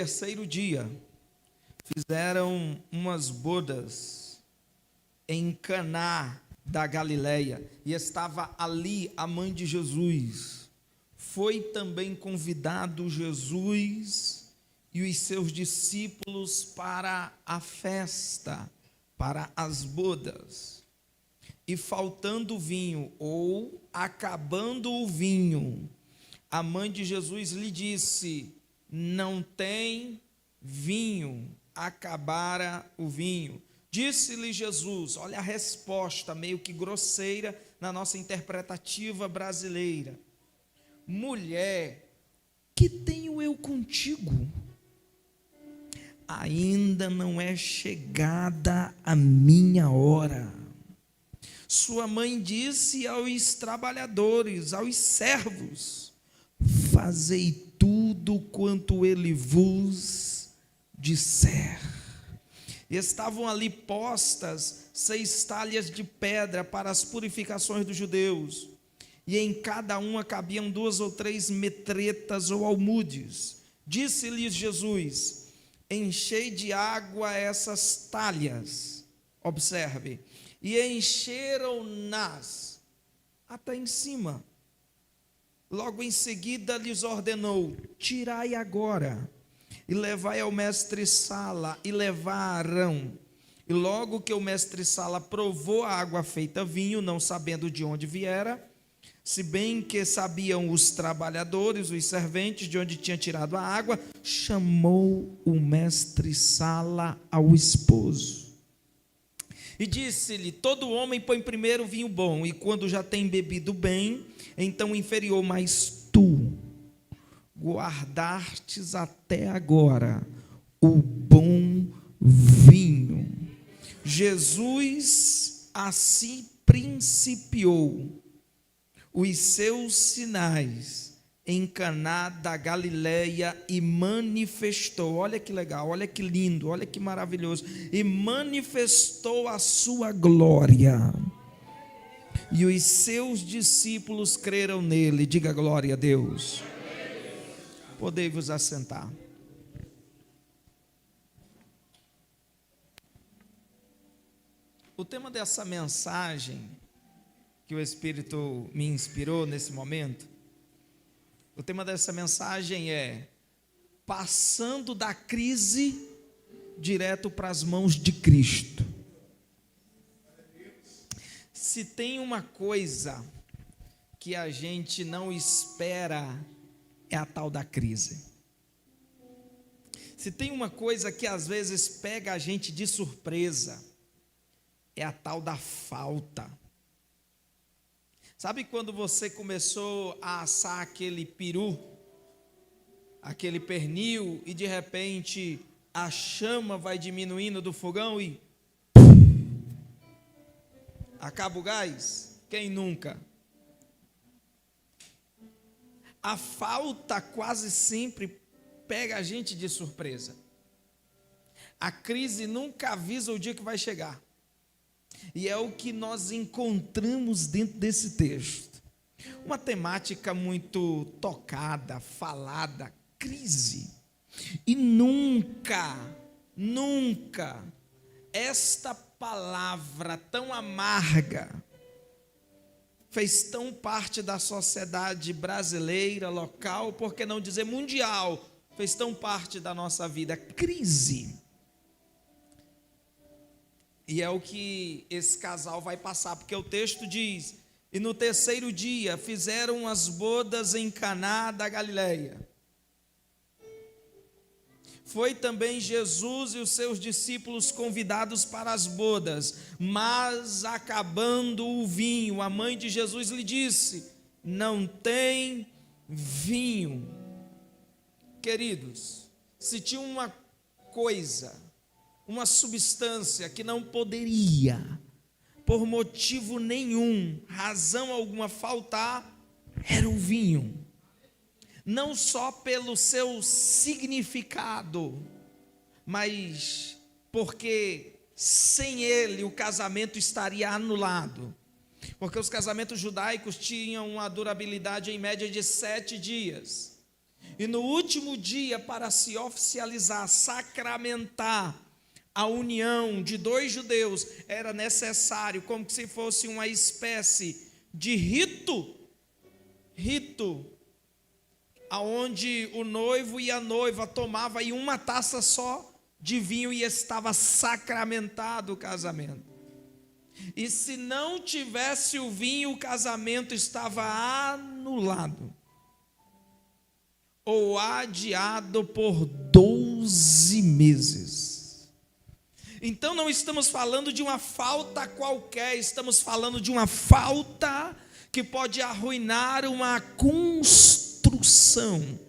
terceiro dia, fizeram umas bodas em Caná da Galileia, e estava ali a mãe de Jesus. Foi também convidado Jesus e os seus discípulos para a festa, para as bodas. E faltando vinho, ou acabando o vinho, a mãe de Jesus lhe disse: não tem vinho, acabara o vinho. Disse-lhe Jesus, olha a resposta meio que grosseira na nossa interpretativa brasileira: mulher, que tenho eu contigo? Ainda não é chegada a minha hora. Sua mãe disse aos trabalhadores, aos servos: fazei tudo quanto ele vos disser. Estavam ali postas 6 talhas de pedra para as purificações dos judeus, e em cada uma cabiam 2 ou 3 metretas ou almudes. Disse-lhes Jesus: enchei de água essas talhas. Observe, e encheram-nas até em cima. Logo em seguida lhes ordenou: tirai agora e levai ao mestre-sala. E levaram. E logo que o mestre-sala provou a água feita vinho, não sabendo de onde viera, se bem que sabiam os trabalhadores, os serventes, de onde tinha tirado a água, chamou o mestre-sala ao esposo e disse-lhe: todo homem põe primeiro o vinho bom, e quando já tem bebido bem, então o inferior, mas tu guardastes até agora o bom vinho. Jesus assim principiou os seus sinais em Caná da Galileia e manifestou, olha que legal, olha que lindo, olha que maravilhoso, e manifestou a sua glória, e os seus discípulos creram nele. Diga glória a Deus. Podei-vos assentar. O tema dessa mensagem que o Espírito me inspirou nesse momento, o tema dessa mensagem é: passando da crise direto para as mãos de Cristo. Se tem uma coisa que a gente não espera, é a tal da crise. Se tem uma coisa que às vezes pega a gente de surpresa, é a tal da falta. Sabe quando você começou a assar aquele peru, aquele pernil, e de repente a chama vai diminuindo do fogão e acaba o gás? Quem nunca? A falta quase sempre pega a gente de surpresa. A crise nunca avisa o dia que vai chegar. E é o que nós encontramos dentro desse texto. Uma temática muito tocada, falada, crise. E nunca esta palavra tão amarga fez tão parte da sociedade brasileira, local, por que não dizer mundial, fez tão parte da nossa vida. Crise. E é o que esse casal vai passar, porque o texto diz: e no terceiro dia fizeram as bodas em Caná da Galileia. Foi também Jesus e os seus discípulos convidados para as bodas, mas acabando o vinho, a mãe de Jesus lhe disse: não tem vinho. Queridos, se tinha uma coisa, uma substância que não poderia, por motivo nenhum, razão alguma, faltar, era o vinho. Não só pelo seu significado, mas porque sem ele o casamento estaria anulado. Porque os casamentos judaicos tinham uma durabilidade em média de 7 dias. E no último dia, para se oficializar, sacramentar a união de dois judeus, era necessário, como se fosse uma espécie de rito, aonde o noivo e a noiva tomavam em uma taça só de vinho e estava sacramentado o casamento. E se não tivesse o vinho, o casamento estava anulado ou adiado por 12 meses. Então não estamos falando de uma falta qualquer, estamos falando de uma falta que pode arruinar uma construção.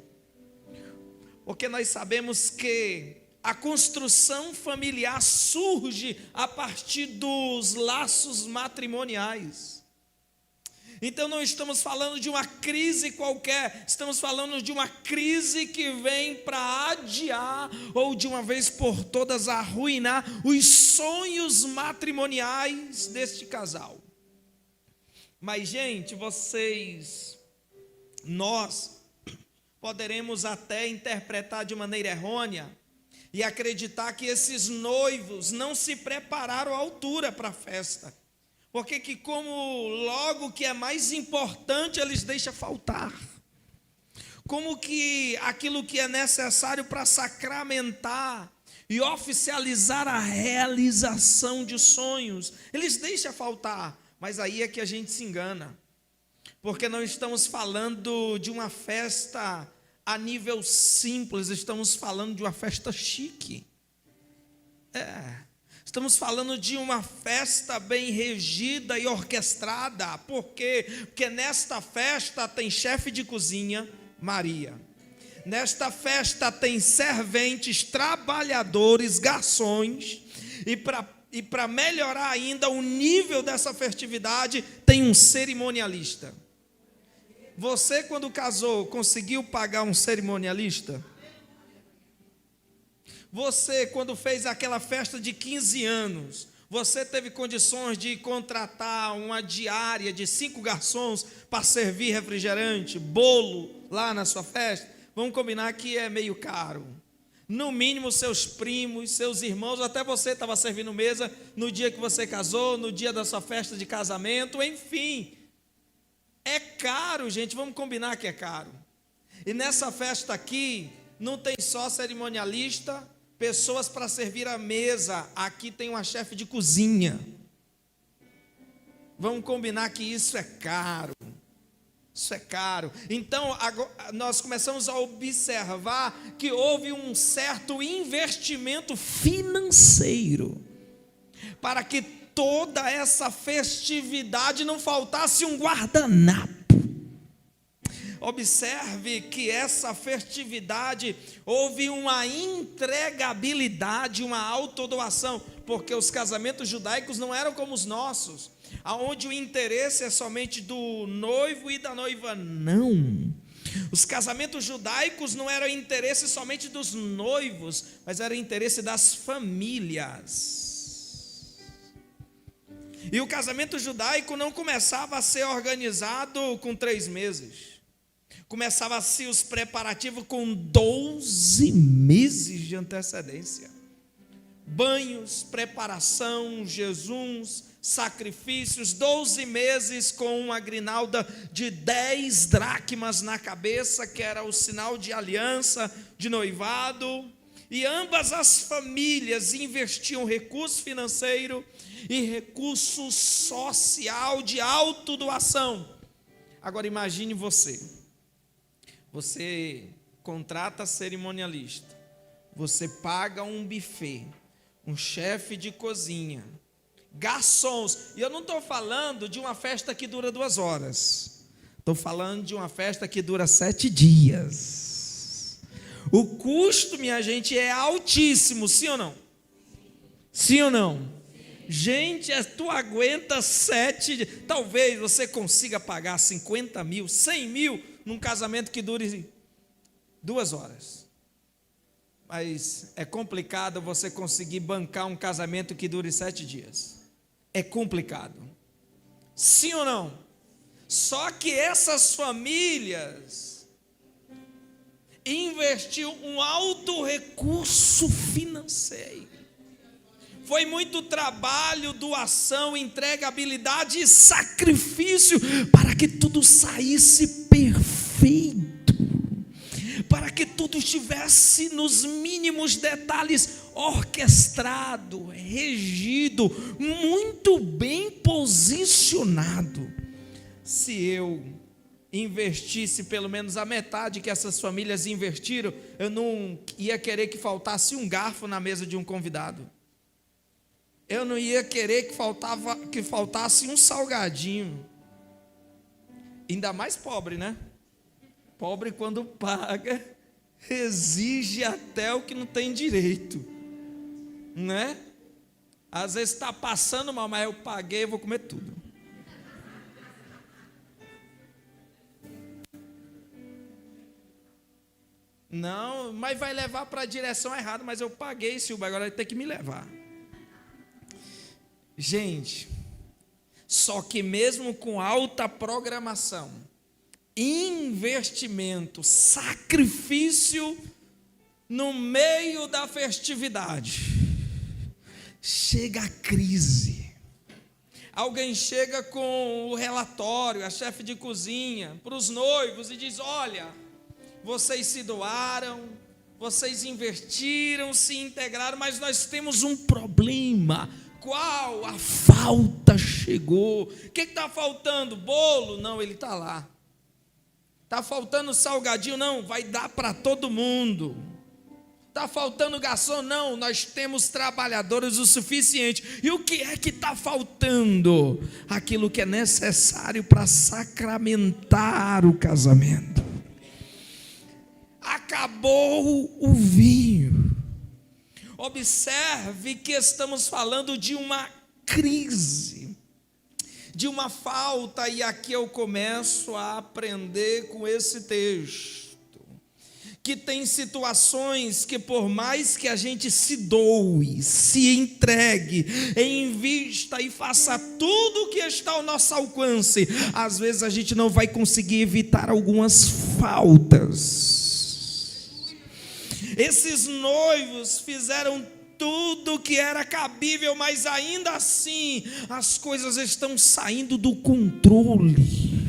Porque nós sabemos que a construção familiar surge a partir dos laços matrimoniais. Então não estamos falando de uma crise qualquer, estamos falando de uma crise que vem para adiar ou de uma vez por todas arruinar os sonhos matrimoniais deste casal. Mas, gente, nós poderemos até interpretar de maneira errônea e acreditar que esses noivos não se prepararam à altura para a festa. Porque que como logo que é mais importante, eles deixam faltar. Como que aquilo que é necessário para sacramentar e oficializar a realização de sonhos, eles deixam faltar. Mas aí é que a gente se engana. Porque não estamos falando de uma festa a nível simples, estamos falando de uma festa chique. Estamos falando de uma festa bem regida e orquestrada. Por quê? Porque nesta festa tem chefe de cozinha, Maria. Nesta festa tem serventes, trabalhadores, garçons. E para melhorar ainda o nível dessa festividade, tem um cerimonialista. Você, quando casou, conseguiu pagar um cerimonialista? Você, quando fez aquela festa de 15 anos, você teve condições de contratar uma diária de 5 garçons para servir refrigerante, bolo lá na sua festa? Vamos combinar que é meio caro. No mínimo seus primos, seus irmãos, até você estava servindo mesa no dia que você casou, no dia da sua festa de casamento, enfim. É caro, gente, vamos combinar que é caro. E nessa festa aqui, não tem só cerimonialista, pessoas para servir a mesa. Aqui tem uma chefe de cozinha. Vamos combinar que isso é caro. Isso é caro. Então, nós começamos a observar que houve um certo investimento financeiro para que toda essa festividade não faltasse um guardanapo. Observe que essa festividade houve uma entregabilidade, uma autodoação, porque os casamentos judaicos não eram como os nossos, aonde o interesse é somente do noivo e da noiva. Não. Os casamentos judaicos não eram interesse somente dos noivos, mas era interesse das famílias. E o casamento judaico não começava a ser organizado com 3 meses. Começava-se os preparativos com 12 meses de antecedência. Banhos, preparação, jejuns, sacrifícios, 12 meses com uma grinalda de 10 dracmas na cabeça, que era o sinal de aliança, de noivado. E ambas as famílias investiam recurso financeiro e recurso social de autodoação. Agora imagine você contrata cerimonialista, você paga um buffet, um chefe de cozinha, garçons. E eu não estou falando de uma festa que dura 2 horas, estou falando de uma festa que dura 7 dias. O custo, minha gente, é altíssimo, sim ou não? Sim ou não? Gente, tu aguenta 7 dias. Talvez você consiga pagar 50 mil, 100 mil num casamento que dure 2 horas. Mas é complicado você conseguir bancar um casamento que dure 7 dias. É complicado. Sim ou não? Só que essas famílias, investiu um alto recurso financeiro. Foi muito trabalho, doação, entregabilidade e sacrifício para que tudo saísse perfeito, para que tudo estivesse nos mínimos detalhes orquestrado, regido, muito bem posicionado. Se eu investisse pelo menos a metade que essas famílias investiram, eu não ia querer que faltasse um garfo na mesa de um convidado. Eu não ia querer que faltasse um salgadinho. Ainda mais pobre, né? Pobre, quando paga, exige até o que não tem direito, né? Às vezes está passando mal, mas eu paguei, eu vou comer tudo. Não, mas vai levar para a direção errada, mas eu paguei, Silvio, agora vai ter que me levar. Gente, só que mesmo com alta programação, investimento, sacrifício, no meio da festividade, chega a crise. Alguém chega com o relatório, a chefe de cozinha, para os noivos e diz: olha, vocês se doaram, vocês investiram, se integraram, mas nós temos um problema. Qual? A falta chegou. O que está faltando? Bolo? Não, ele está lá. Está faltando salgadinho? Não, vai dar para todo mundo. Está faltando garçom? Não, nós temos trabalhadores o suficiente. E o que é que está faltando? Aquilo que é necessário para sacramentar o casamento. Acabou o vinho. Observe que estamos falando de uma crise, de uma falta, e aqui eu começo a aprender com esse texto, que tem situações que, por mais que a gente se doe, se entregue, invista e faça tudo o que está ao nosso alcance, às vezes a gente não vai conseguir evitar algumas faltas. Esses noivos fizeram tudo que era cabível, mas ainda assim as coisas estão saindo do controle.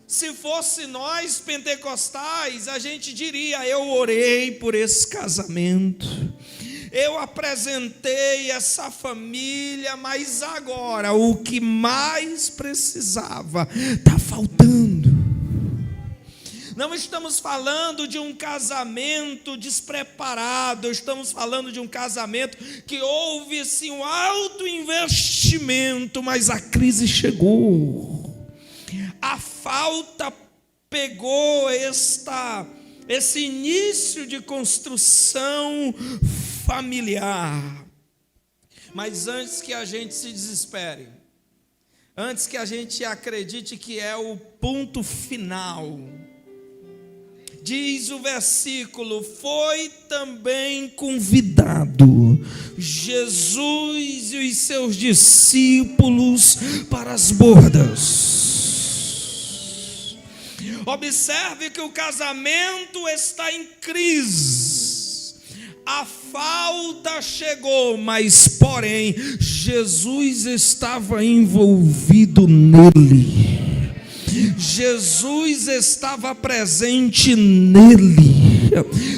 Se fosse nós pentecostais, a gente diria: eu orei por esse casamento, eu apresentei essa família, mas agora o que mais precisava está faltando. Não estamos falando de um casamento despreparado, estamos falando de um casamento que houve sim um alto investimento, mas a crise chegou. A falta pegou esse início de construção familiar. Mas antes que a gente se desespere, antes que a gente acredite que é o ponto final, diz o versículo: foi também convidado Jesus e os seus discípulos para as bodas. Observe que o casamento está em crise. A falta chegou, mas porém Jesus estava envolvido nele. Jesus estava presente nele.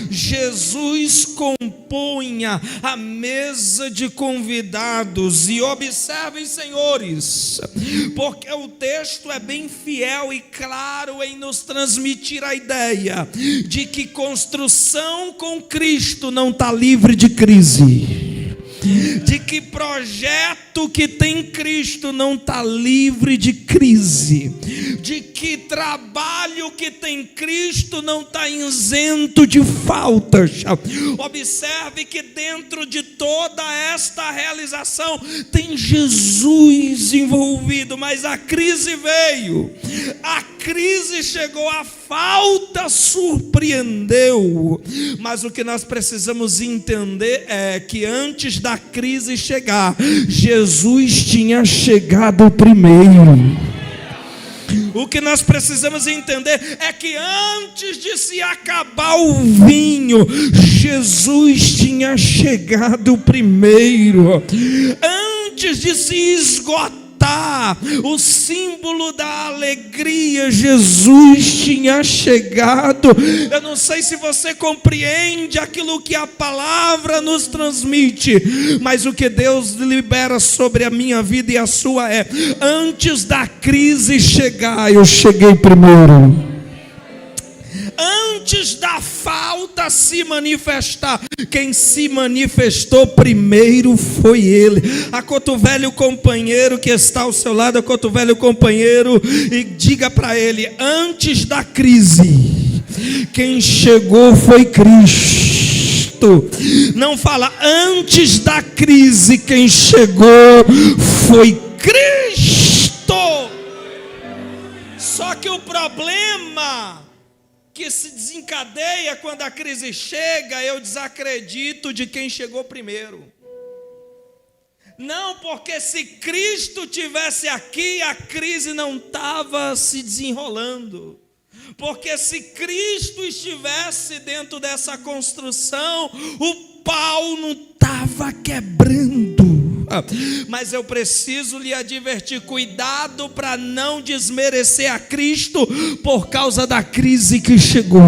Jesus compunha a mesa de convidados. E observem, senhores, porque o texto é bem fiel e claro em nos transmitir a ideia de que construção com Cristo não está livre de crise, de que projeto que tem Cristo não está livre de crise, de que trabalho que tem Cristo não está isento de faltas. Observe que dentro de toda esta realização tem Jesus envolvido, mas a crise veio, a crise chegou, a falta surpreendeu. Mas o que nós precisamos entender é que antes da crise chegar, Jesus tinha chegado primeiro. O que nós precisamos entender é que antes de se acabar o vinho, Jesus tinha chegado primeiro. Antes de se esgotar o símbolo da alegria, Jesus tinha chegado. Eu não sei se você compreende aquilo que a palavra nos transmite, mas o que Deus libera sobre a minha vida e a sua é: antes da crise chegar, eu cheguei primeiro. Antes da falta se manifestar, quem se manifestou primeiro foi Ele. Acotovele o companheiro que está ao seu lado, acotovele o companheiro e diga para ele: antes da crise, quem chegou foi Cristo. Não fala antes da crise, quem chegou foi Cristo. Só que o problema que se desencadeia quando a crise chega, eu desacredito de quem chegou primeiro. Não, porque se Cristo tivesse aqui, a crise não estava se desenrolando. Porque se Cristo estivesse dentro dessa construção, o pau não estava quebrando. Mas eu preciso lhe advertir: cuidado para não desmerecer a Cristo por causa da crise que chegou.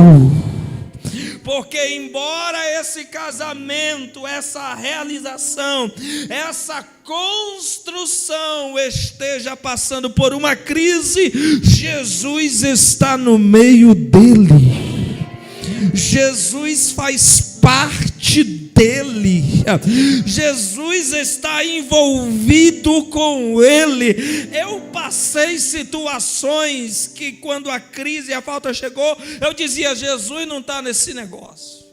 Porque embora esse casamento, essa realização, essa construção esteja passando por uma crise, Jesus está no meio dele. Jesus faz parte dele. Jesus está envolvido com ele. Eu passei situações que quando a crise e a falta chegou, eu dizia: Jesus não está nesse negócio.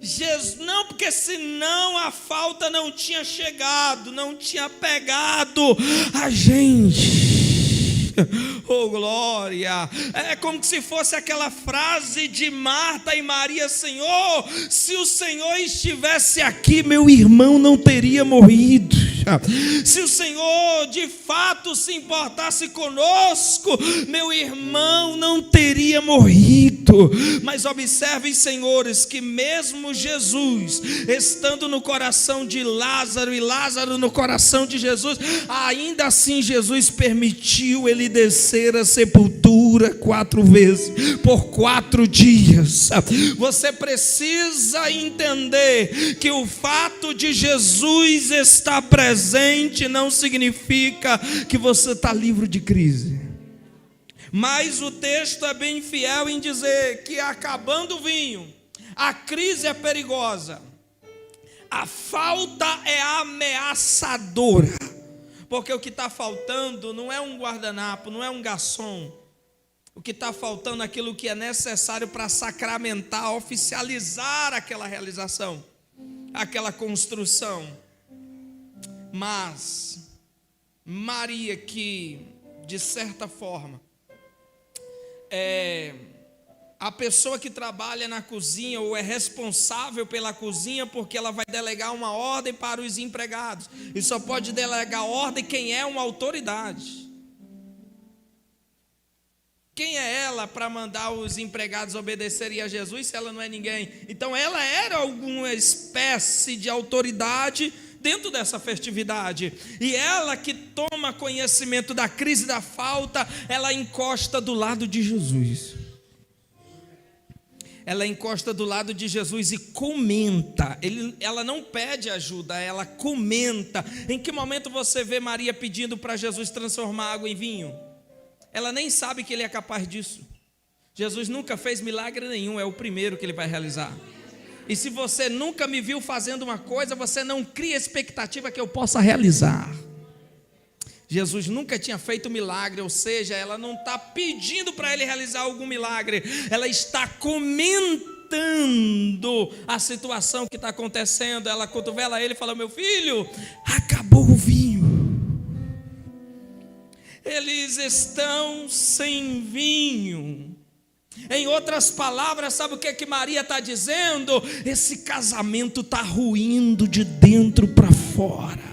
Jesus, não, porque senão a falta não tinha chegado, não tinha pegado a gente. Oh glória, é como se fosse aquela frase de Marta e Maria: Senhor, se o Senhor estivesse aqui, meu irmão não teria morrido. Se o Senhor de fato se importasse conosco, meu irmão não teria morrido. Mas observem, senhores, que mesmo Jesus estando no coração de Lázaro e Lázaro no coração de Jesus, ainda assim Jesus permitiu ele descer à sepultura 4 vezes, por 4 dias. Você precisa entender que o fato de Jesus estar presente não significa que você está livre de crise. Mas o texto é bem fiel em dizer que acabando o vinho, a crise é perigosa, a falta é ameaçadora. Porque o que está faltando não é um guardanapo, não é um garçom. O que está faltando é aquilo que é necessário para sacramentar, oficializar aquela realização, aquela construção. Mas Maria, que de certa forma é a pessoa que trabalha na cozinha ou é responsável pela cozinha, porque ela vai delegar uma ordem para os empregados, e só pode delegar ordem quem é uma autoridade. Quem é ela para mandar os empregados obedecerem a Jesus se ela não é ninguém? Então ela era alguma espécie de autoridade dentro dessa festividade. E ela que toma conhecimento da crise da falta, ela encosta do lado de Jesus. Ela encosta do lado de Jesus e comenta. Ela não pede ajuda, ela comenta. Em que momento você vê Maria pedindo para Jesus transformar água em vinho? Ela nem sabe que ele é capaz disso. Jesus nunca fez milagre nenhum, é o primeiro que ele vai realizar. E se você nunca me viu fazendo uma coisa, você não cria expectativa que eu possa realizar. Jesus nunca tinha feito milagre, ou seja, ela não está pedindo para ele realizar algum milagre, ela está comentando a situação que está acontecendo. Ela cotovela ele e fala: meu filho, acabou o vinho, eles estão sem vinho. Em outras palavras, sabe o que é que Maria está dizendo? Esse casamento está ruindo de dentro para fora.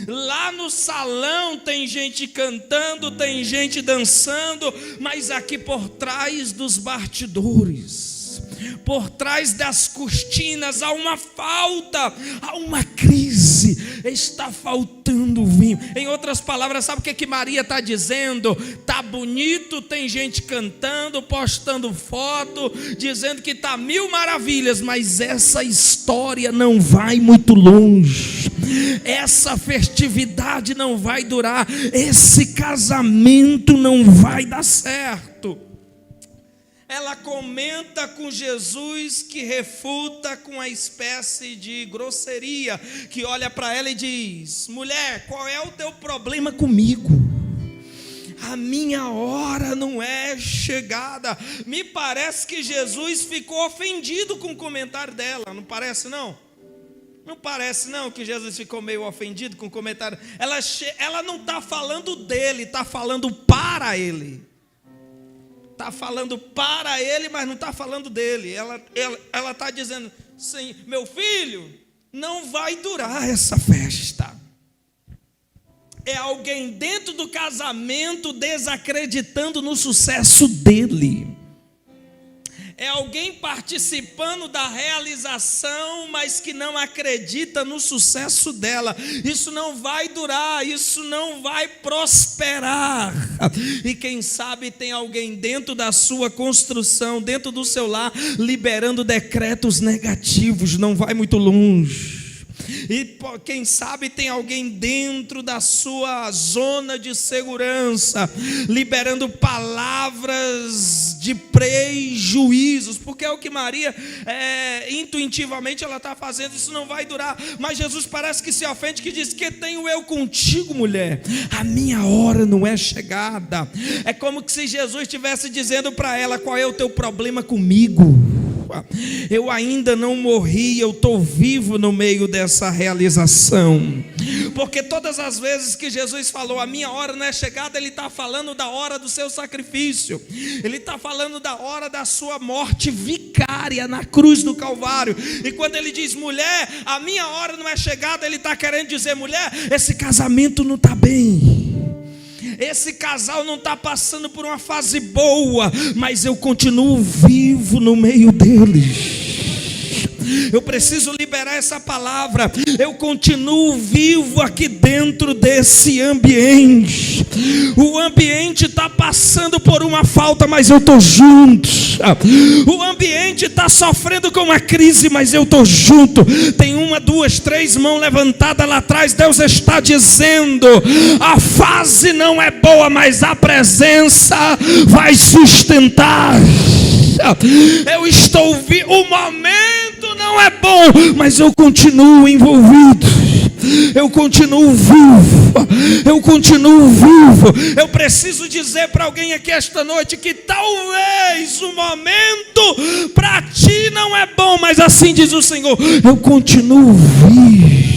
Lá no salão tem gente cantando, tem gente dançando, mas aqui por trás dos bastidores, por trás das cortinas, há uma falta, há uma crise, está faltando vinho. Em outras palavras, sabe o que Maria está dizendo? Está bonito, tem gente cantando, postando foto, dizendo que está mil maravilhas, mas essa história não vai muito longe, essa festividade não vai durar, esse casamento não vai dar certo. Ela comenta com Jesus, que refuta com a espécie de grosseria, que olha para ela e diz: mulher, qual é o teu problema comigo? A minha hora não é chegada. Me parece que Jesus ficou ofendido com o comentário dela, não parece não? Não parece não que Jesus ficou meio ofendido com o comentário? Ela não está falando dele, está falando para ele. Está falando para ele, mas não está falando dele. Ela está dizendo: sim, meu filho, não vai durar essa festa. É alguém dentro do casamento desacreditando no sucesso dele. É alguém participando da realização, mas que não acredita no sucesso dela. Isso não vai durar, isso não vai prosperar. E quem sabe tem alguém dentro da sua construção, dentro do seu lar, liberando decretos negativos, não vai muito longe. E quem sabe tem alguém dentro da sua zona de segurança, liberando palavras de prejuízos, porque é o que Maria intuitivamente ela está fazendo. Isso não vai durar, mas Jesus parece que se ofende, que diz: que tenho eu contigo, mulher? A minha hora não é chegada. É como se Jesus estivesse dizendo para ela: qual é o teu problema comigo? Eu ainda não morri, eu estou vivo no meio dessa realização. Porque todas as vezes que Jesus falou: a minha hora não é chegada, Ele está falando da hora do seu sacrifício, Ele está falando da hora da sua morte vicária na cruz do Calvário. E quando Ele diz: mulher, a minha hora não é chegada, Ele está querendo dizer: mulher, esse casamento não está bem, esse casal não está passando por uma fase boa, mas eu continuo vivo no meio deles. Eu preciso liberar essa palavra. Eu continuo vivo aqui dentro desse ambiente. O ambiente está passando por uma falta, mas eu estou junto. O ambiente está sofrendo com uma crise, mas eu estou junto. Tem uma, duas, três mãos levantadas lá atrás. Deus está dizendo: a fase não é boa, mas a presença vai sustentar. Eu estou vivo. O momento não é bom, mas eu continuo envolvido. Eu continuo vivo. Eu continuo vivo. Eu preciso dizer para alguém aqui esta noite que talvez o momento para ti não é bom, mas assim diz o Senhor: eu continuo vivo.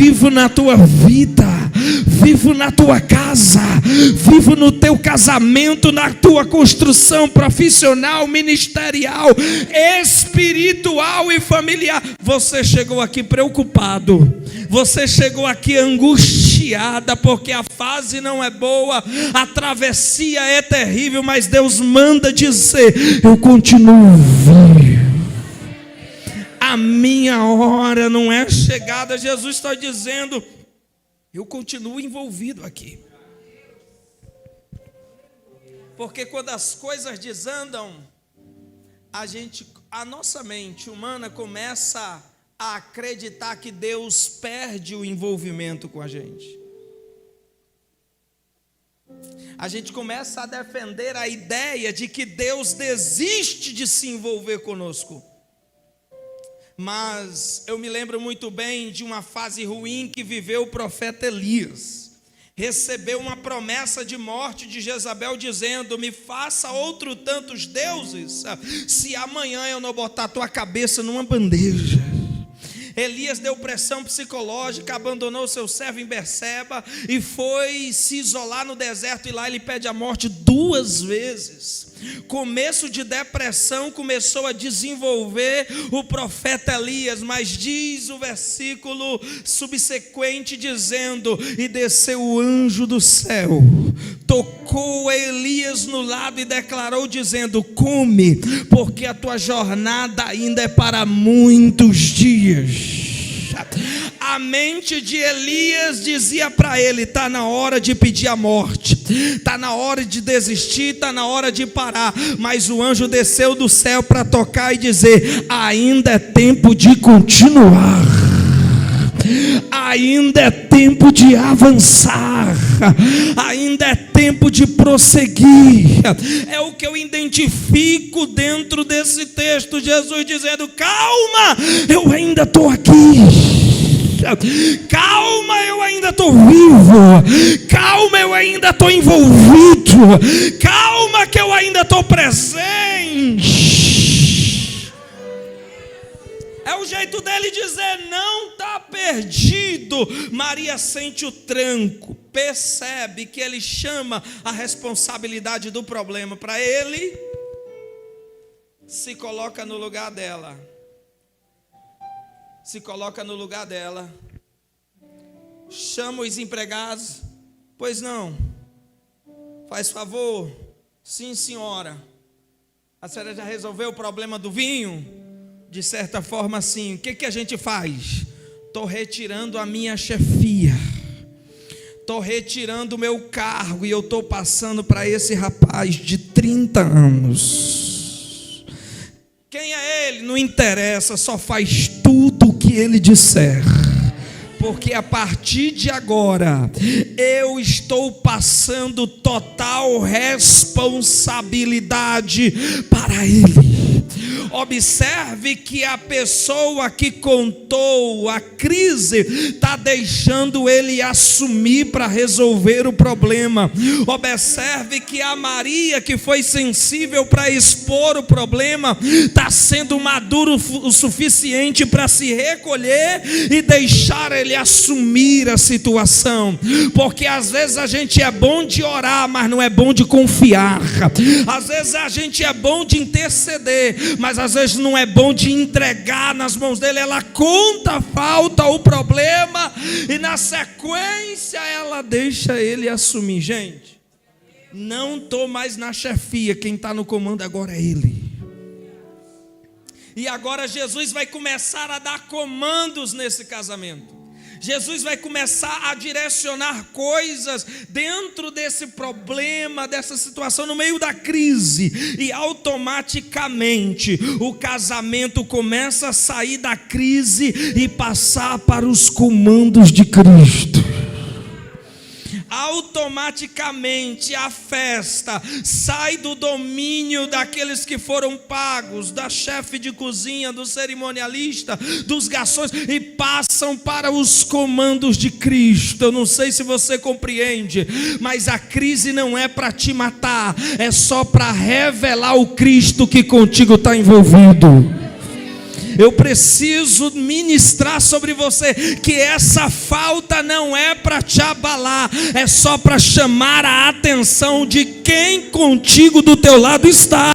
Vivo na tua vida, vivo na tua casa, vivo no teu casamento, na tua construção profissional, ministerial, espiritual e familiar. Você chegou aqui preocupado, você chegou aqui angustiada, porque a fase não é boa, a travessia é terrível, mas Deus manda dizer: eu continuo vivo. A minha hora não é chegada. Jesus está dizendo: eu continuo envolvido aqui. Porque quando as coisas desandam, a nossa mente humana começa a acreditar que Deus perde o envolvimento com a gente. A gente começa a defender a ideia de que Deus desiste de se envolver conosco. Mas eu me lembro muito bem de uma fase ruim que viveu o profeta Elias. Recebeu uma promessa de morte de Jezabel, dizendo: me faça outro tantos deuses, se amanhã eu não botar a tua cabeça numa bandeja. Elias deu pressão psicológica, abandonou seu servo em Berseba e foi se isolar no deserto, e lá ele pede a morte 2 2 vezes. Começo de depressão começou a desenvolver o profeta Elias, mas diz o versículo subsequente dizendo: e desceu o anjo do céu, tocou Elias no lado e declarou dizendo: come, porque a tua jornada ainda é para muitos dias. A mente de Elias dizia para ele: está na hora de pedir a morte, está na hora de desistir, está na hora de parar. Mas o anjo desceu do céu para tocar e dizer: ainda é tempo de continuar, ainda é tempo de avançar, ainda é tempo de prosseguir. É o que eu identifico dentro desse texto, Jesus dizendo: calma, eu ainda estou aqui, calma, eu ainda estou vivo, calma, eu ainda estou envolvido, calma, que eu ainda estou presente. É o jeito dele dizer: não está perdido. Maria sente o tranco, percebe que ele chama a responsabilidade do problema para ele, se coloca no lugar dela. Se coloca no lugar dela, chama os empregados: pois não, faz favor, sim senhora, a senhora já resolveu o problema do vinho? De certa forma sim. O que a gente faz? Estou retirando a minha chefia, estou retirando o meu cargo e eu estou passando para esse rapaz de 30 anos. Quem é ele? Não interessa, só faz tudo o que ele disser, porque a partir de agora eu estou passando total responsabilidade para ele. Observe que a pessoa que contou a crise está deixando ele assumir para resolver o problema. Observe que a Maria, que foi sensível para expor o problema, está sendo maduro o suficiente para se recolher e deixar ele assumir a situação. Porque às vezes a gente é bom de orar, mas não é bom de confiar. Às vezes a gente é bom de interceder, mas às vezes não é bom de entregar nas mãos dele. Ela conta, falta o problema e na sequência ela deixa ele assumir. Gente, não estou mais na chefia, quem está no comando agora é ele. E agora Jesus vai começar a dar comandos nesse casamento. Jesus vai começar a direcionar coisas dentro desse problema, dessa situação, no meio da crise. E automaticamente o casamento começa a sair da crise e passar para os comandos de Cristo. Automaticamente a festa sai do domínio daqueles que foram pagos, da chefe de cozinha, do cerimonialista, dos garçons, e passam para os comandos de Cristo. Eu não sei se você compreende, mas a crise não é para te matar, é só para revelar o Cristo que contigo está envolvido. Eu preciso ministrar sobre você que essa falta não é para te abalar, é só para chamar a atenção de quem contigo do teu lado está.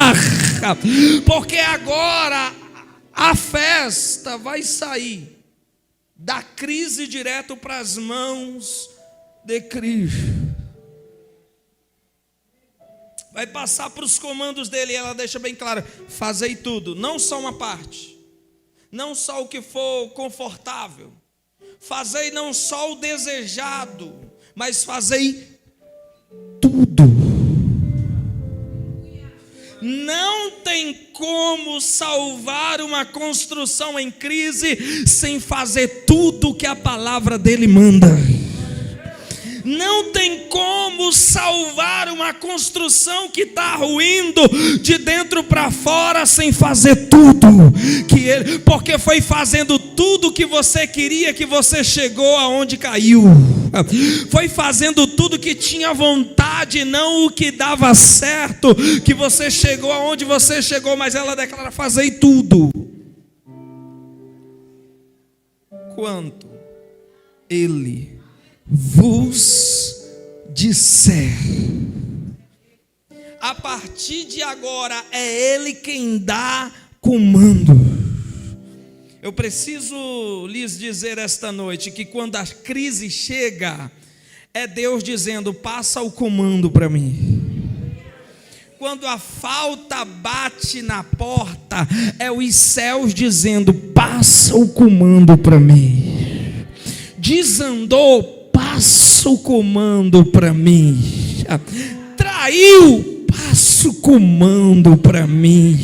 Porque agora a festa vai sair da crise direto para as mãos de Cristo. Vai passar para os comandos dele, e ela deixa bem claro: fazei tudo, não só uma parte, não só o que for confortável, fazei não só o desejado, mas fazei tudo. Não tem como salvar uma construção em crise sem fazer tudo o que a palavra dele manda. Não tem como salvar uma construção que está ruindo de dentro para fora sem fazer tudo que ele, porque foi fazendo tudo que você queria que você chegou aonde caiu. Foi fazendo tudo que tinha vontade, não o que dava certo, que você chegou aonde você chegou. Mas ela declara: fazei tudo quanto ele vos disser. A partir de agora é Ele quem dá comando. Eu preciso lhes dizer esta noite que quando a crise chega, é Deus dizendo: passa o comando para mim. Quando a falta bate na porta, é os céus dizendo: passa o comando para mim. Desandou, passa o comando para mim. Traiu, passa o comando para mim.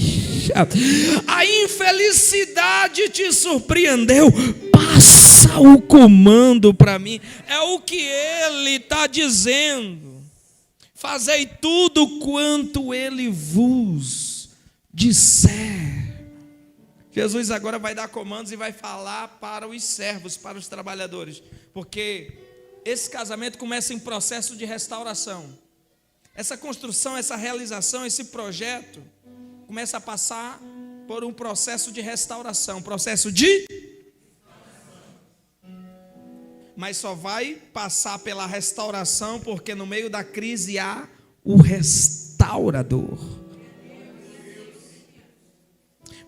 A infelicidade te surpreendeu, passa o comando para mim. É o que Ele está dizendo. Fazei tudo quanto Ele vos disser. Jesus agora vai dar comandos e vai falar para os servos, para os trabalhadores, porque esse casamento começa em processo de restauração. Essa construção, essa realização, esse projeto começa a passar por um processo de restauração, processo de... Mas só vai passar pela restauração porque no meio da crise há o restaurador.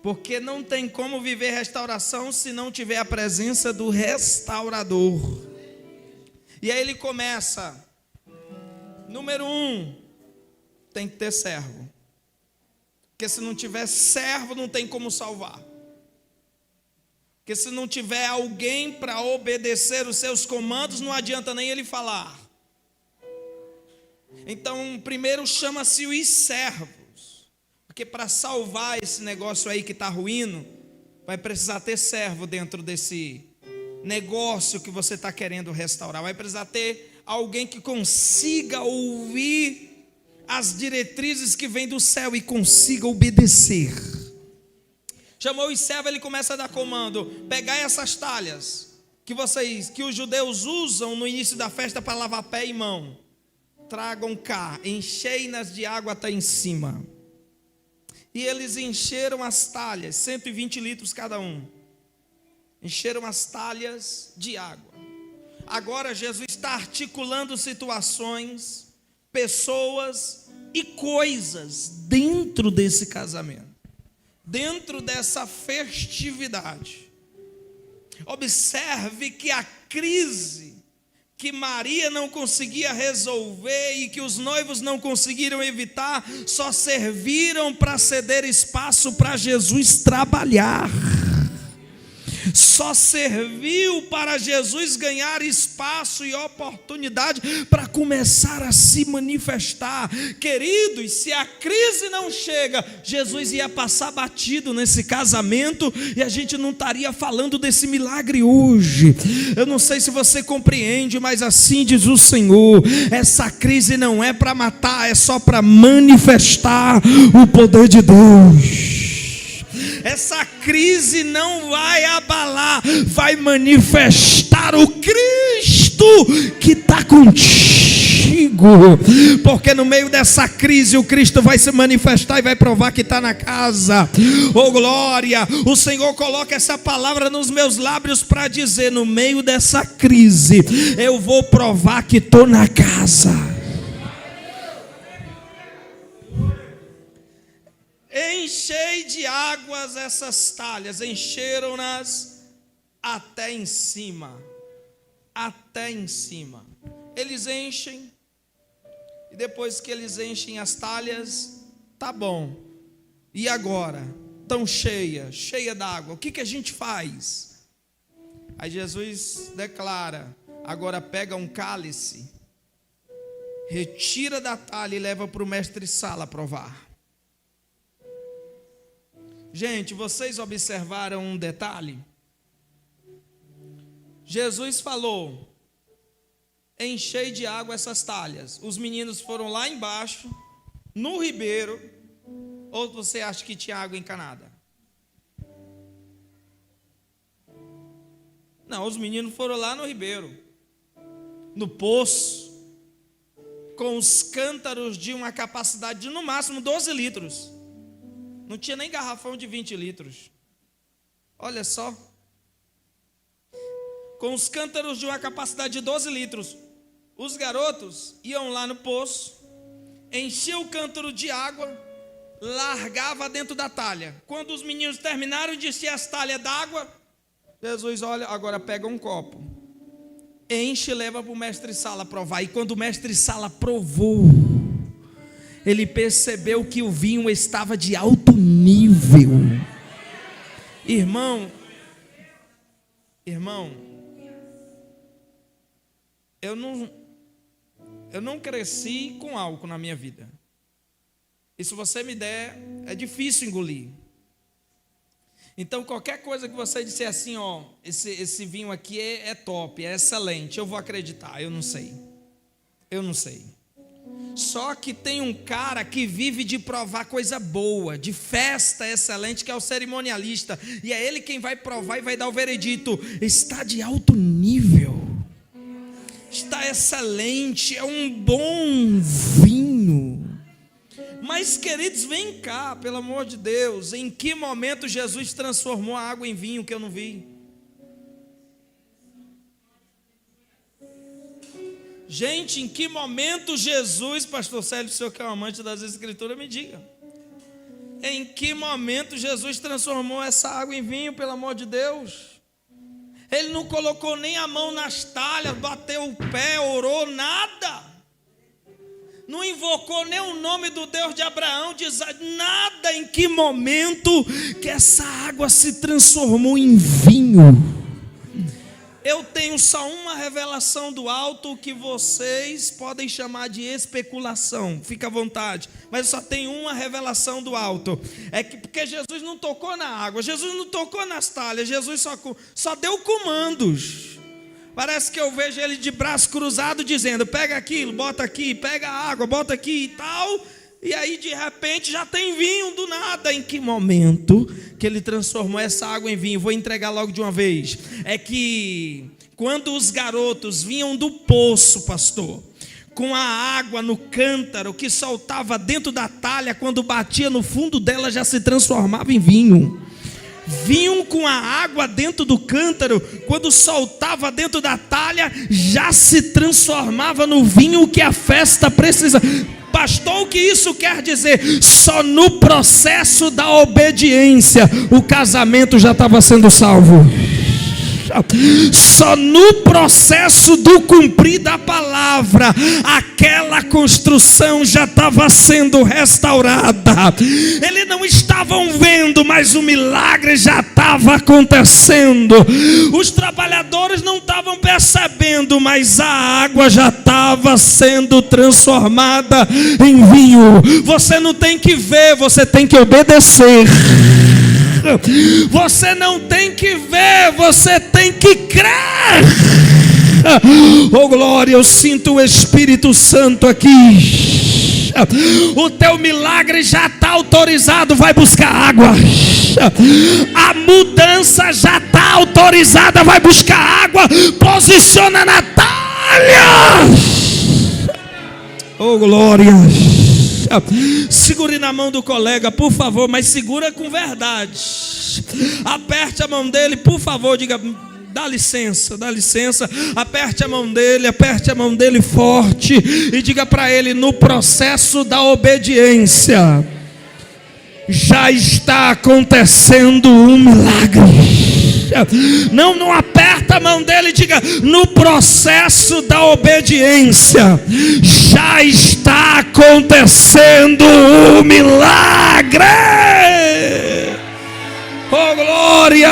Porque não tem como viver restauração se não tiver a presença do restaurador. E aí ele começa. Número 1, tem que ter servo. Porque se não tiver servo, não tem como salvar. Porque se não tiver alguém para obedecer os seus comandos, não adianta nem ele falar. Então, primeiro chama-se os servos. Porque para salvar esse negócio aí que está ruindo, vai precisar ter servo dentro desse negócio que você está querendo restaurar. Vai precisar ter alguém que consiga ouvir as diretrizes que vêm do céu e consiga obedecer. Chamou os servos, ele começa a dar comando: pegai essas talhas que os judeus usam no início da festa para lavar pé e mão. Tragam cá, enchei-nas de água até em cima. E eles encheram as talhas, 120 litros cada um. Encheram as talhas de água. Agora Jesus está articulando situações, pessoas e coisas dentro desse casamento, dentro dessa festividade. Observe que a crise que Maria não conseguia resolver e que os noivos não conseguiram evitar, só serviram para ceder espaço para Jesus trabalhar. Só serviu para Jesus ganhar espaço e oportunidade para começar a se manifestar. Queridos, se a crise não chega, Jesus ia passar batido nesse casamento e a gente não estaria falando desse milagre hoje. Eu não sei se você compreende, mas assim diz o Senhor: essa crise não é para matar, é só para manifestar o poder de Deus. Essa crise não vai abalar, vai manifestar o Cristo que está contigo. Porque no meio dessa crise o Cristo vai se manifestar e vai provar que está na casa. Oh glória, o Senhor coloca essa palavra nos meus lábios para dizer: no meio dessa crise eu vou provar que estou na casa. Enchei de águas essas talhas, encheram-nas até em cima. Até em cima. Eles enchem, e depois que eles enchem as talhas, tá bom. E agora? Tão cheia d'água. O que a gente faz? Aí Jesus declara: agora pega um cálice, retira da talha e leva para o mestre-sala provar. Gente, vocês observaram um detalhe? Jesus falou: enchei de água essas talhas. Os meninos foram lá embaixo, no ribeiro. Ou você acha que tinha água encanada? Não, os meninos foram lá no ribeiro, no poço, com os cântaros de uma capacidade de no máximo 12 litros. Não tinha nem garrafão de 20 litros. Olha só. Com os cântaros de uma capacidade de 12 litros. Os garotos iam lá no poço, enchia o cântaro de água, largava dentro da talha. Quando os meninos terminaram de encher as talhas d'água, Jesus olha, agora pega um copo, enche e leva para o mestre-sala provar. E quando o mestre-sala provou, ele percebeu que o vinho estava de alto nível. Irmão, eu não cresci com álcool na minha vida. E se você me der, é difícil engolir. Então qualquer coisa que você disser assim, ó, esse vinho aqui é top, é excelente, eu vou acreditar. Eu não sei. Só que tem um cara que vive de provar coisa boa, de festa excelente, que é o cerimonialista. E é ele quem vai provar e vai dar o veredito. Está de alto nível, está excelente, é um bom vinho. Mas queridos, vem cá, pelo amor de Deus. Em que momento Jesus transformou a água em vinho que eu não vi? Gente, em que momento Jesus, pastor Célio, o senhor que é um amante das escrituras, me diga. Em que momento Jesus transformou essa água em vinho, pelo amor de Deus? Ele não colocou nem a mão nas talhas, bateu o pé, orou, nada. Não invocou nem o nome do Deus de Abraão, diz nada. Em que momento que essa água se transformou em vinho? Eu tenho só uma revelação do alto que vocês podem chamar de especulação, fica à vontade, mas eu só tenho uma revelação do alto. É que porque Jesus não tocou na água, Jesus não tocou nas talhas, Jesus só deu comandos. Parece que eu vejo ele de braço cruzado dizendo: pega aquilo, bota aqui, pega a água, bota aqui e tal. E aí de repente já tem vinho do nada. Em que momento que ele transformou essa água em vinho? Vou entregar logo de uma vez. É que quando os garotos vinham do poço, pastor, com a água no cântaro que soltava dentro da talha, quando batia no fundo dela já se transformava em vinho. Vinham com a água dentro do cântaro, quando soltava dentro da talha, já se transformava no vinho que a festa precisa. Pastor, o que isso quer dizer? Só no processo da obediência o casamento já estava sendo salvo. Só no processo do cumprir da palavra aquela construção já estava sendo restaurada. Eles não estavam vendo, mas o milagre já estava acontecendo. Os trabalhadores não estavam percebendo, mas a água já estava sendo transformada em vinho. Você não tem que ver, você tem que obedecer. Você não tem que ver, você tem que crer. Oh glória, eu sinto o Espírito Santo aqui. O teu milagre já está autorizado, vai buscar água. A mudança já está autorizada, vai buscar água. Posiciona na talha. Oh glória. Segure na mão do colega, por favor, mas segura com verdade. Aperte a mão dele, por favor, diga: dá licença, aperte a mão dele forte e diga para ele: no processo da obediência já está acontecendo um milagre. Não aperta a mão dele, diga: no processo da obediência já está acontecendo um milagre. Oh glória!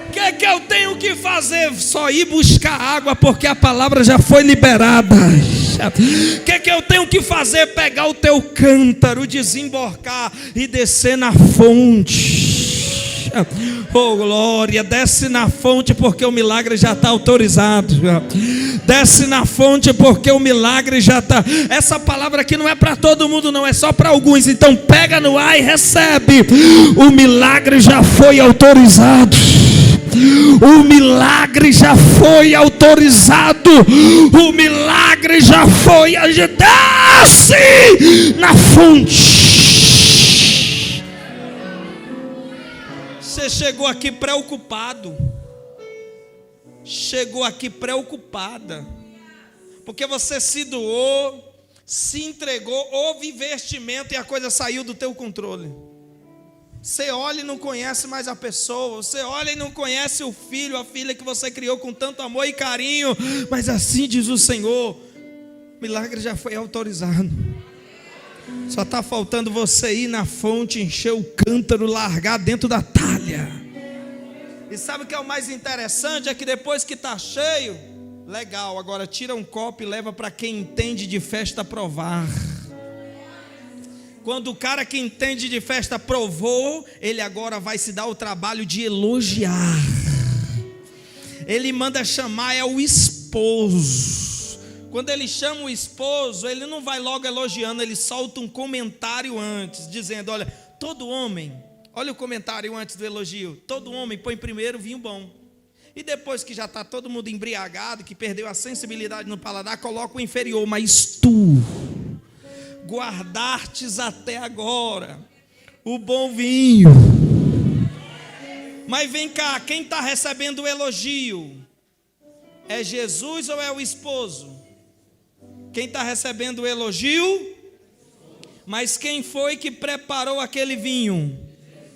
O que eu tenho que fazer? Só ir buscar água, porque a palavra já foi liberada. O que eu tenho que fazer? Pegar o teu cântaro, desemborcar e descer na fonte. Oh glória, desce na fonte porque o milagre já está autorizado. Desce na fonte porque o milagre já está. Essa palavra aqui não é para todo mundo, não, é só para alguns. Então pega no ar e recebe. O milagre já foi autorizado. O milagre já foi autorizado. O milagre já foi. Desce na fonte. Você chegou aqui preocupado. Chegou aqui preocupada. Porque você se doou, se entregou, houve investimento e a coisa saiu do teu controle. Você olha e não conhece mais a pessoa, você olha e não conhece o filho, a filha que você criou com tanto amor e carinho, mas assim diz o Senhor, o milagre já foi autorizado. Só está faltando você ir na fonte, encher o cântaro, largar dentro da talha. E sabe o que é o mais interessante? É que depois que está cheio, legal, agora tira um copo e leva para quem entende de festa provar. Quando o cara que entende de festa provou, ele agora vai se dar o trabalho de elogiar. Ele manda chamar o esposo. Quando ele chama o esposo, ele não vai logo elogiando, ele solta um comentário antes, dizendo: olha, todo homem, olha o comentário antes do elogio, todo homem põe primeiro vinho bom. E depois que já está todo mundo embriagado, que perdeu a sensibilidade no paladar, coloca o inferior, mas tu guardastes até agora o bom vinho. Mas vem cá, quem está recebendo o elogio? É Jesus ou é o esposo? Quem está recebendo o elogio? Mas quem foi que preparou aquele vinho?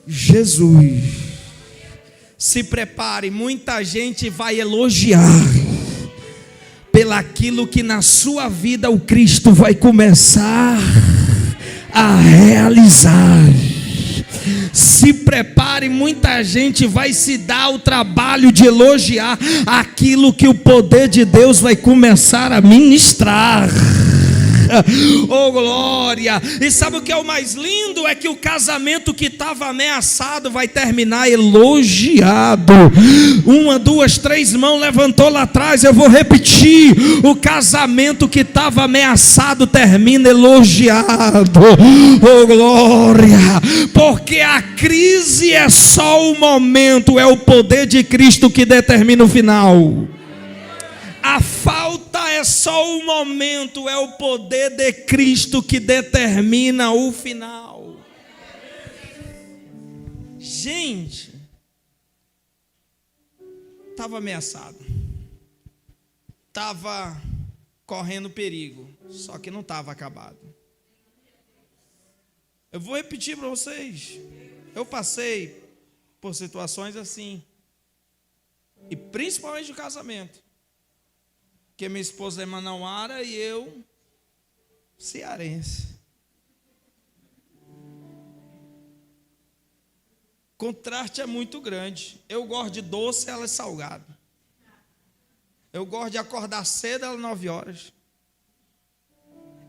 Jesus. Se prepare, muita gente vai elogiar pelaquilo que na sua vida o Cristo vai começar a realizar. Se prepare, muita gente vai se dar o trabalho de elogiar aquilo que o poder de Deus vai começar a ministrar. Oh glória! E sabe o que é o mais lindo? É que o casamento que estava ameaçado vai terminar elogiado. 1, 2, 3 mãos levantou lá atrás. Eu vou repetir: o casamento que estava ameaçado termina elogiado. Oh glória! Porque a crise é só o momento, é o poder de Cristo que determina o final. A falta é só o momento, é o poder de Cristo que determina o final. Gente, estava ameaçado, estava correndo perigo, só que não estava acabado. Eu vou repetir para vocês, eu passei por situações assim, e principalmente no casamento. Porque minha esposa é manauara e eu cearense. O contraste é muito grande. Eu gosto de doce, ela é salgada. Eu gosto de acordar cedo, ela 9 horas.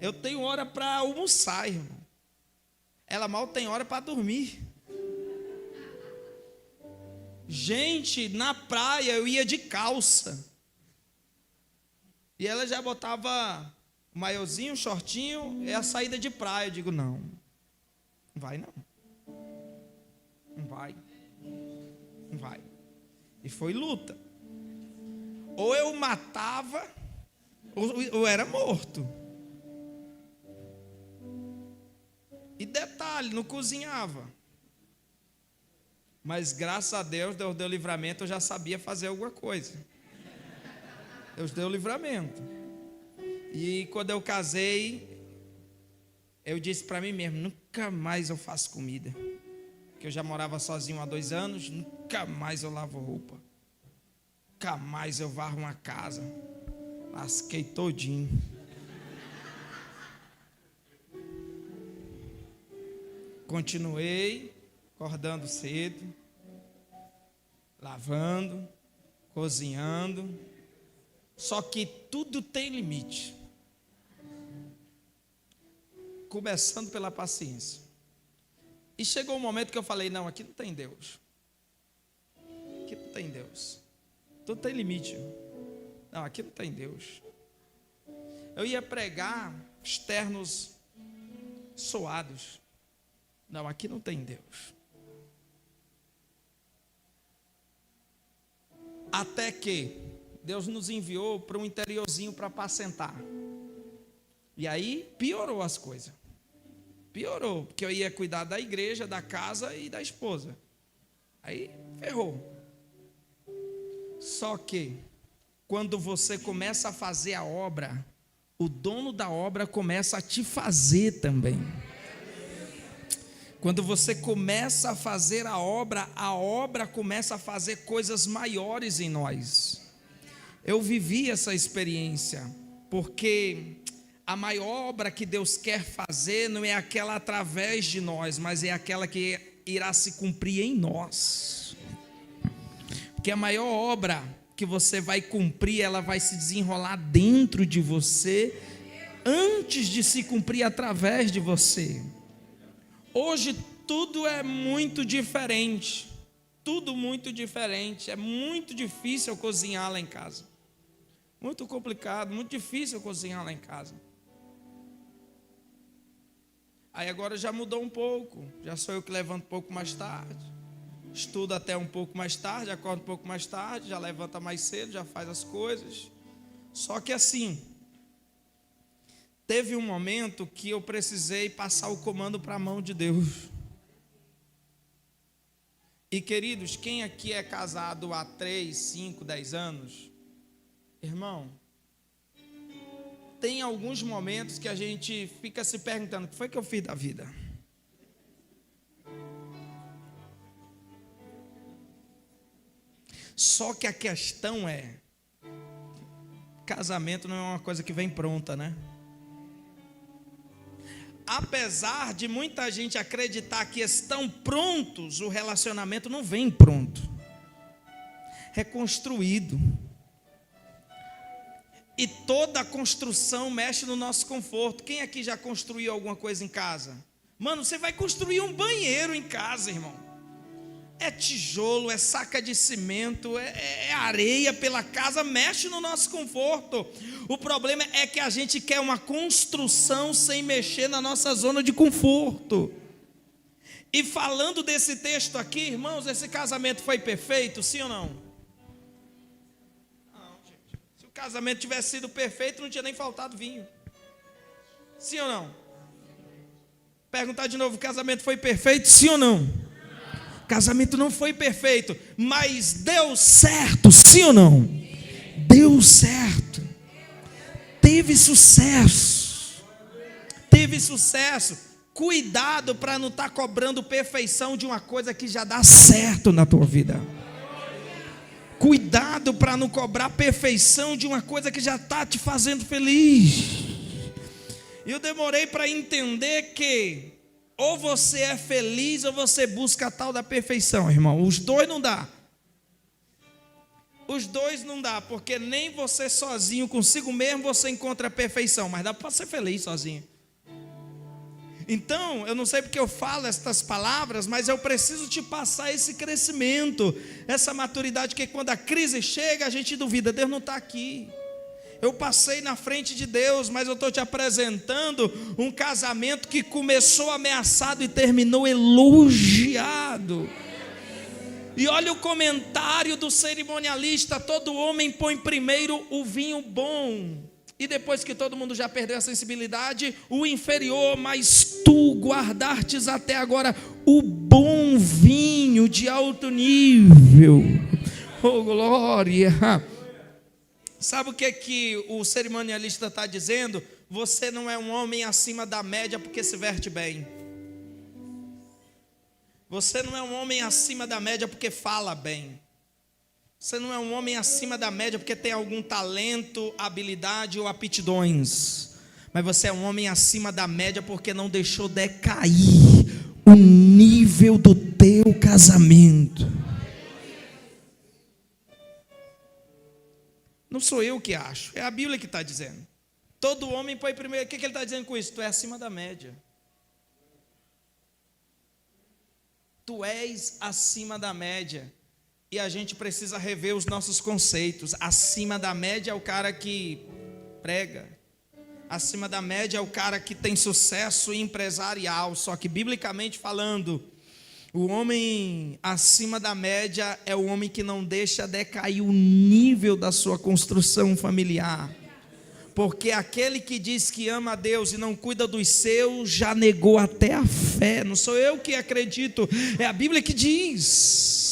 Eu tenho hora para almoçar, irmão. Ela mal tem hora para dormir. Gente, na praia eu ia de calça. E ela já botava o maiozinho, shortinho, é a saída de praia. Eu digo: não, não vai não. Não vai. Não vai. E foi luta. Ou eu matava, ou era morto. E detalhe, não cozinhava. Mas graças a Deus, Deus deu livramento, eu já sabia fazer alguma coisa. Deus deu livramento. E quando eu casei, eu disse para mim mesmo: nunca mais eu faço comida. Porque eu já morava sozinho há 2 anos, nunca mais eu lavo roupa. Nunca mais eu varro uma casa. Lasquei todinho. Continuei acordando cedo, lavando, cozinhando. Só que tudo tem limite. Começando pela paciência. E chegou um momento que eu falei: não, aqui não tem Deus. Aqui não tem Deus. Tudo tem limite. Não, aqui não tem Deus. Eu ia pregar os ternos soados. Não, aqui não tem Deus. Até que Deus nos enviou para um interiorzinho para apacentar. E aí piorou as coisas. Piorou, porque eu ia cuidar da igreja, da casa e da esposa. Aí ferrou. Só que quando você começa a fazer a obra, o dono da obra começa a te fazer também. Quando você começa a fazer a obra começa a fazer coisas maiores em nós. Eu vivi essa experiência, porque a maior obra que Deus quer fazer não é aquela através de nós, mas é aquela que irá se cumprir em nós. Porque a maior obra que você vai cumprir, ela vai se desenrolar dentro de você, antes de se cumprir através de você. Hoje tudo é muito diferente, tudo muito diferente, é muito difícil eu cozinhar lá em casa, muito complicado, muito difícil eu cozinhar lá em casa. Aí agora já mudou um pouco, já sou eu que levanto um pouco mais tarde, estudo até um pouco mais tarde, acordo um pouco mais tarde, já levanta mais cedo, já faz as coisas. Só que assim, teve um momento que eu precisei passar o comando para a mão de Deus. E queridos, quem aqui é casado há 3, 5, 10 anos, irmão, tem alguns momentos que a gente fica se perguntando: o que foi que eu fiz da vida? Só que a questão é, casamento não é uma coisa que vem pronta, né? Apesar de muita gente acreditar que estão prontos, o relacionamento não vem pronto, é construído. E toda a construção mexe no nosso conforto. Quem aqui já construiu alguma coisa em casa? Mano, você vai construir um banheiro em casa, irmão. É tijolo, é saca de cimento, é areia pela casa, mexe no nosso conforto. O problema é que a gente quer uma construção sem mexer na nossa zona de conforto. E falando desse texto aqui, irmãos, esse casamento foi perfeito, sim ou não? Não, gente. Se o casamento tivesse sido perfeito, não tinha nem faltado vinho. Sim ou não? Perguntar de novo, o casamento foi perfeito, sim ou não? Casamento não foi perfeito, mas deu certo, sim ou não? Deu certo. Teve sucesso. Teve sucesso. Cuidado para não estar cobrando perfeição de uma coisa que já dá certo na tua vida. Cuidado para não cobrar perfeição de uma coisa que já está te fazendo feliz. Eu demorei para entender que ou você é feliz ou você busca a tal da perfeição, irmão. Os dois não dá. Os dois não dá, porque nem você sozinho, consigo mesmo, você encontra a perfeição. Mas dá para ser feliz sozinho. Então, eu não sei porque eu falo estas palavras, mas eu preciso te passar esse crescimento, essa maturidade, que quando a crise chega, a gente duvida, Deus não está aqui. Eu passei na frente de Deus, mas eu estou te apresentando um casamento que começou ameaçado e terminou elogiado. E olha o comentário do cerimonialista: todo homem põe primeiro o vinho bom, e depois que todo mundo já perdeu a sensibilidade, o inferior, mas tu guardastes até agora o bom vinho de alto nível. Oh, glória! Sabe o que o cerimonialista está dizendo? Você não é um homem acima da média porque se veste bem. Você não é um homem acima da média porque fala bem. Você não é um homem acima da média porque tem algum talento, habilidade ou aptidões. Mas você é um homem acima da média porque não deixou decair o nível do teu casamento. Não sou eu que acho, é a Bíblia que está dizendo. Todo homem põe primeiro. O que ele está dizendo com isso? Tu é acima da média. Tu és acima da média. E a gente precisa rever os nossos conceitos. Acima da média é o cara que prega. Acima da média é o cara que tem sucesso empresarial. Só que, biblicamente falando, o homem acima da média é o homem que não deixa decair o nível da sua construção familiar. Porque aquele que diz que ama a Deus e não cuida dos seus, já negou até a fé. Não sou eu que acredito, é a Bíblia que diz.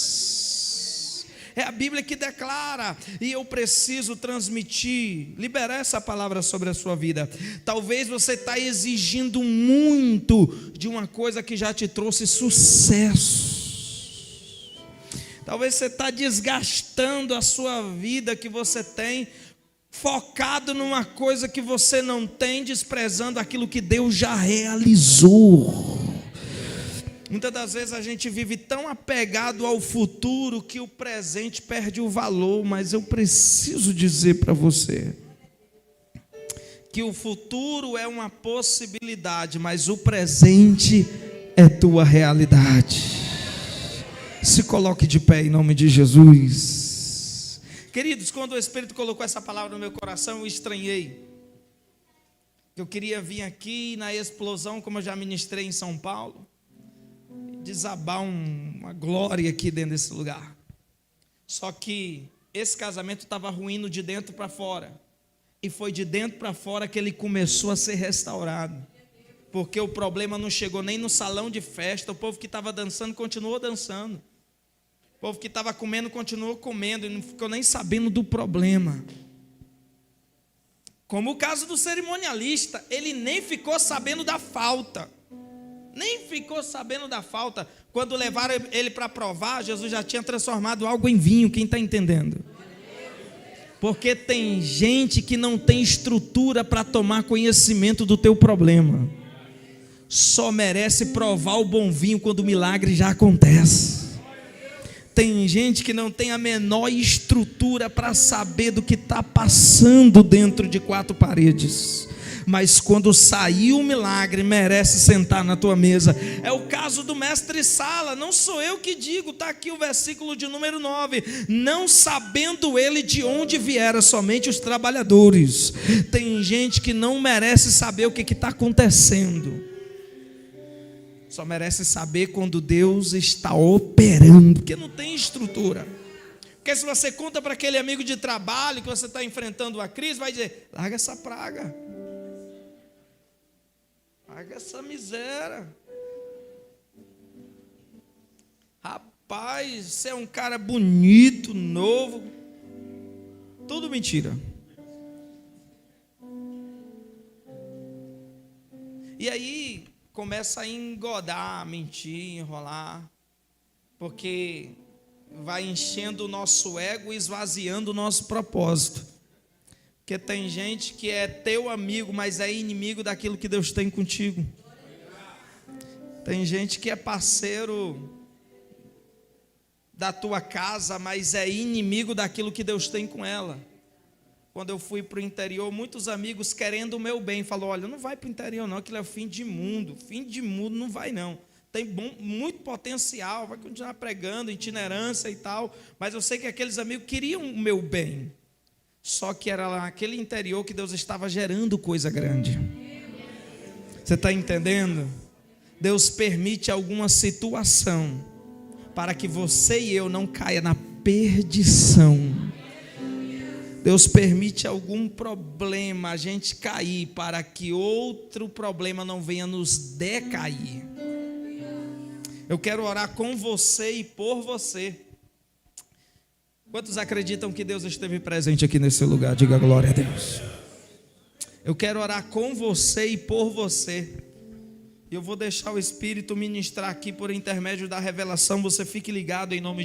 É a Bíblia que declara, e eu preciso transmitir, liberar essa palavra sobre a sua vida. Talvez você está exigindo muito de uma coisa que já te trouxe sucesso. Talvez você está desgastando a sua vida que você tem, focado numa coisa que você não tem, desprezando aquilo que Deus já realizou. Muitas das vezes a gente vive tão apegado ao futuro que o presente perde o valor, mas eu preciso dizer para você que o futuro é uma possibilidade, mas o presente é tua realidade. Se coloque de pé em nome de Jesus. Queridos, quando o Espírito colocou essa palavra no meu coração, eu estranhei. Eu queria vir aqui na explosão, como eu já ministrei em São Paulo, desabar uma glória aqui dentro desse lugar. Só que esse casamento estava ruindo de dentro para fora. E foi de dentro para fora que ele começou a ser restaurado. Porque o problema não chegou nem no salão de festa. O povo que estava dançando continuou dançando. O povo que estava comendo continuou comendo e não ficou nem sabendo do problema. Como o caso do cerimonialista, ele nem ficou sabendo da falta. Nem ficou sabendo da falta. Quando levaram ele para provar, Jesus já tinha transformado algo em vinho. Quem está entendendo? Porque tem gente que não tem estrutura para tomar conhecimento do teu problema. Só merece provar o bom vinho quando o milagre já acontece. Tem gente que não tem a menor estrutura para saber do que está passando dentro de quatro paredes. Mas quando sair o milagre, merece sentar na tua mesa. É o caso do mestre Sala, não sou eu que digo, está aqui o versículo de número 9. Não sabendo ele de onde viera, somente os trabalhadores. Tem gente que não merece saber o que está acontecendo. Só merece saber quando Deus está operando, porque não tem estrutura. Porque se você conta para aquele amigo de trabalho que você está enfrentando uma crise, vai dizer: larga essa praga, larga essa miséria. Rapaz, você é um cara bonito, novo. Tudo mentira. E aí começa a engodar, mentir, enrolar, porque vai enchendo o nosso ego e esvaziando o nosso propósito. Porque tem gente que é teu amigo, mas é inimigo daquilo que Deus tem contigo. Tem gente que é parceiro da tua casa, mas é inimigo daquilo que Deus tem com ela. Quando eu fui para o interior, muitos amigos querendo o meu bem, falou: olha, não vai para o interior não, aquilo é o fim de mundo não vai não, tem muito potencial, vai continuar pregando, itinerância e tal, mas eu sei que aqueles amigos queriam o meu bem, só que era lá naquele interior que Deus estava gerando coisa grande. Você está entendendo? Deus permite alguma situação para que você e eu não caia na perdição. Deus permite algum problema a gente cair para que outro problema não venha nos decair. Eu quero orar com você e por você. Quantos acreditam que Deus esteve presente aqui nesse lugar? Diga glória a Deus. Eu quero orar com você e por você. E eu vou deixar o Espírito ministrar aqui por intermédio da revelação. Você fique ligado em nome de